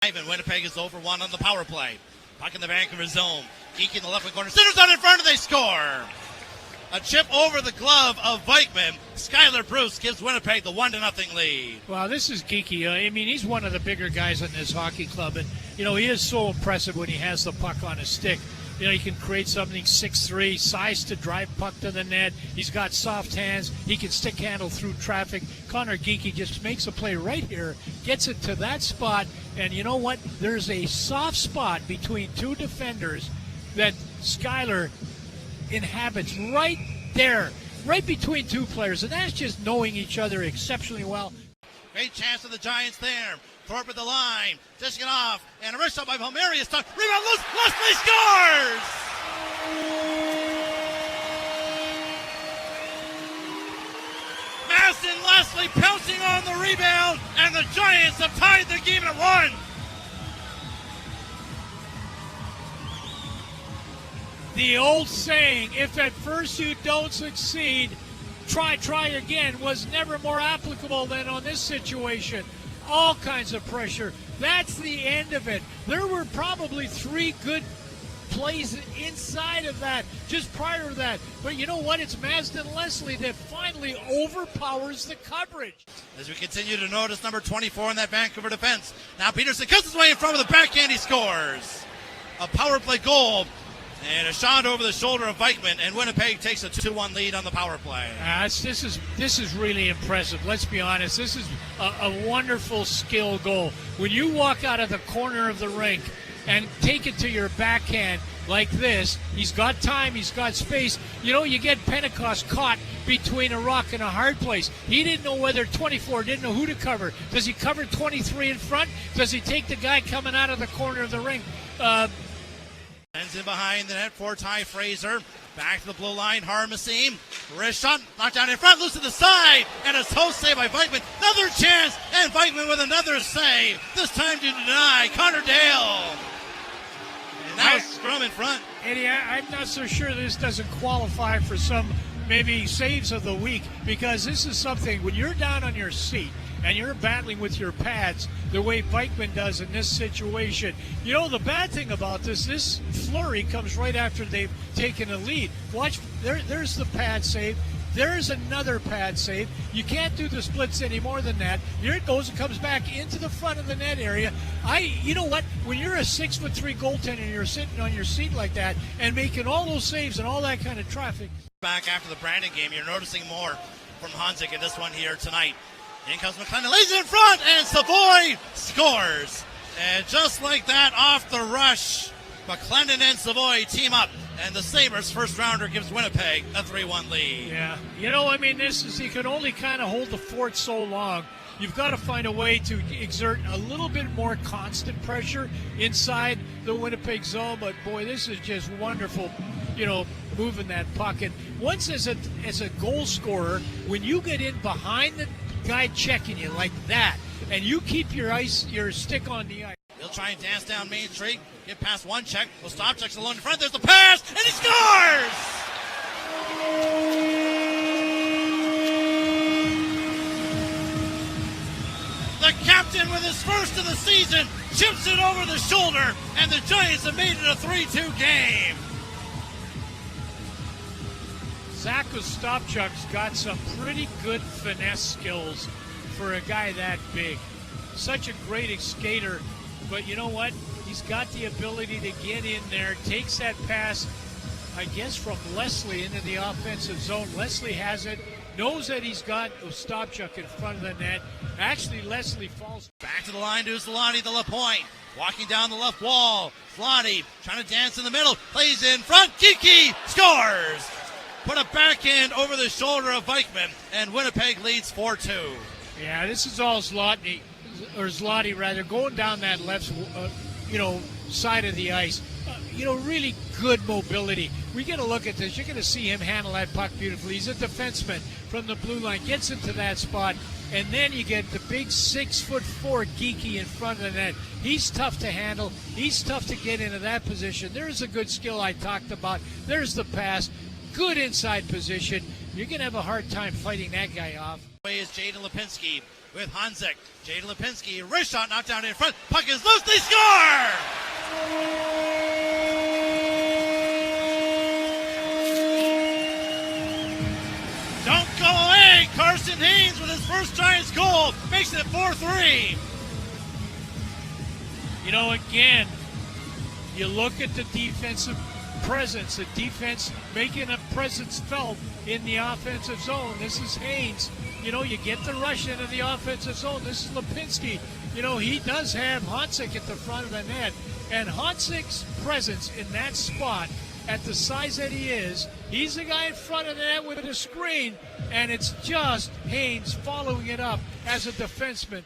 And Winnipeg is over one on the power play. Puck in the Vancouver zone. Geeky in the left wing corner. Centers on in front and they score. A chip over the glove of Vikman. Skylar Bruce gives Winnipeg the 1-0 lead. Wow, this is Geeky. I mean, he's one of the bigger guys in this hockey club. And, you know, he is so impressive when he has the puck on his stick. You know, he can create something 6'3", size to drive puck to the net. He's got soft hands. He can stick handle through traffic. Connor Geeky just makes a play right here, gets it to that spot, and you know what? There's a soft spot between two defenders that Skylar inhabits right there, right between two players, and that's just knowing each other exceptionally well. Great chance of the Giants there. Thorpe at the line, dishing it off, and a wrist shot by Palmieri is stuck. Rebound loose, Leslie scores! Maston Leslie pouncing on the rebound, and the Giants have tied the game at 1. The old saying, if at first you don't succeed, try again, was never more applicable than on this situation. All kinds of pressure. That's the end of it. There were probably 3 good plays inside of that, just prior to that. But you know what? It's Maston Leslie that finally overpowers the coverage. As we continue to notice number 24 in that Vancouver defense. Now Peterson cuts his way in front with a backhand. He scores. A power play goal. And a shot over the shoulder of Vikman, and Winnipeg takes a 2-1 lead on the power play. This is really impressive. Let's be honest. This is a wonderful skill goal. When you walk out of the corner of the rink and take it to your backhand like this, he's got time, he's got space. You know, you get Pentecost caught between a rock and a hard place. He didn't know whether 24, didn't know who to cover. Does he cover 23 in front? Does he take the guy coming out of the corner of the rink? Sends in behind the net for Ty Fraser. Back to the blue line, Harmasim. Wrist shot, knocked down in front, loose to the side, and a toe save by Vikman. Another chance, and Vikman with another save. This time to deny Connor Dale. And now scrum in front. Eddie, I'm not so sure this doesn't qualify for some maybe saves of the week, because this is something, when you're down on your seat and you're battling with your pads the way Vikman does in this situation. You know, the bad thing about this flurry comes right after they've taken a lead. Watch, there's the pad save. There's another pad save. You can't do the splits any more than that. Here it goes. It comes back into the front of the net area. You know what? When you're a 6'3" goaltender and you're sitting on your seat like that and making all those saves and all that kind of traffic. Back after the Brandon game, you're noticing more from Honzik in this one here tonight. In comes McLennan, lays it in front, and Savoy scores. And just like that, off the rush, McLennan and Savoy team up, and the Sabres' first rounder gives Winnipeg a 3-1 lead. Yeah, you know, I mean, you can only kind of hold the fort so long. You've got to find a way to exert a little bit more constant pressure inside the Winnipeg zone. But boy, this is just wonderful, you know, moving that puck. And once as a goal scorer, when you get in behind the guy checking you like that, and you keep your stick on the ice. He'll try and dance down Main Street, get past one check. Well, stop checks alone in front. There's the pass, and he scores! The captain, with his first of the season, chips it over the shoulder, and the Giants have made it a 3-2 game. Zach Ostapchuk's got some pretty good finesse skills for a guy that big. Such a great skater, but you know what? He's got the ability to get in there, takes that pass, I guess, from Leslie into the offensive zone. Leslie has it, knows that he's got Ostapchuk in front of the net. Actually, Leslie falls. Back to the line to Zlotty, the left point. Walking down the left wall. Zlotty trying to dance in the middle. Plays in front. Kiki scores! Put a backhand over the shoulder of Vikman, and Winnipeg leads 4-2. Yeah, this is all Zlotty rather, going down that left, side of the ice. Really good mobility. We get a look at this. You're going to see him handle that puck beautifully. He's a defenseman from the blue line, gets into that spot, and then you get the big 6'4" Geeky in front of the net. He's tough to handle. He's tough to get into that position. There's a good skill I talked about. There's the pass. Good inside position. You're going to have a hard time fighting that guy off. Is Jaden Lipinski. with Hanzik. Jay Lipinski, wrist shot knocked down in front. Puck is loose, they score! Don't go away! Carson Haynes with his first Giants goal makes it 4-3. You know, again, you look at the defensive presence, the defense making a presence felt in the offensive zone. This is Haynes. You know, you get the rush into the offensive zone. This is Lipinski. You know, he does have Hanzik at the front of the net. And Hansik's presence in that spot, at the size that he is, he's the guy in front of the net with a screen, and it's just Haynes following it up as a defenseman.